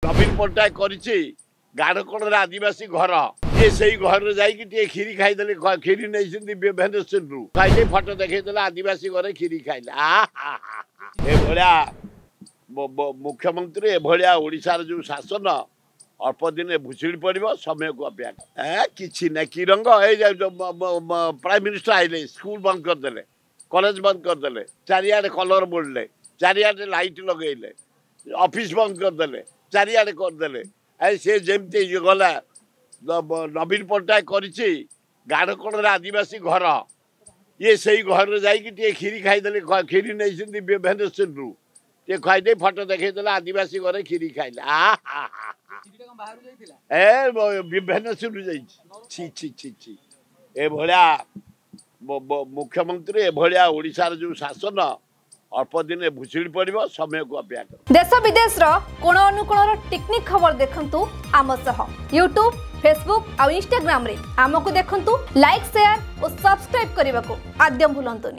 नवीन पट्टनायक करिछि गाड़कोण आदिवासी घर ये से घर जाइए खीरी खाईदे खीरी नहीं भुवनेश्वर खाई फटो देखा आदिवासी घर खीरी खाइले एभलिया मुख्यमंत्री एभलिया ओडिशार जो शासन अल्प दिन भुशुड़ी पड़ो समय को अपेक्षा कि ना कि रंग प्राइम मिनिस्टर आइले स्कूल बंद करदे कॉलेज बंद करदे चारिआडे कलर बोर्डले चारिआडे लाइट लगेले ऑफिस बंद करदे चारिआडे करदे से जमती गला नवीन पट्टनायक करिछि गाड़कोण आदिवासी घर ये से घर जाइए खीरी खाईदे खीरी नहीं भुवनेश्वर खाई फटो देखा आदिवासी घर खीरी खाइले भुवनेश्वर जाइए एभलिया मुख्यमंत्री एभलिया ओडिशार जो शासन अल्प दिन भुशुड़ी पड़ो समय को अपेक्षा देश विदेश कोण अनुकोण टेक्निक खबर देखंतु आम सह यूट्यूब फेसबुक और इंस्टाग्राम रे आमको देखंतु लाइक शेयर और सब्सक्राइब करने को आद्यम भूलंतुनि।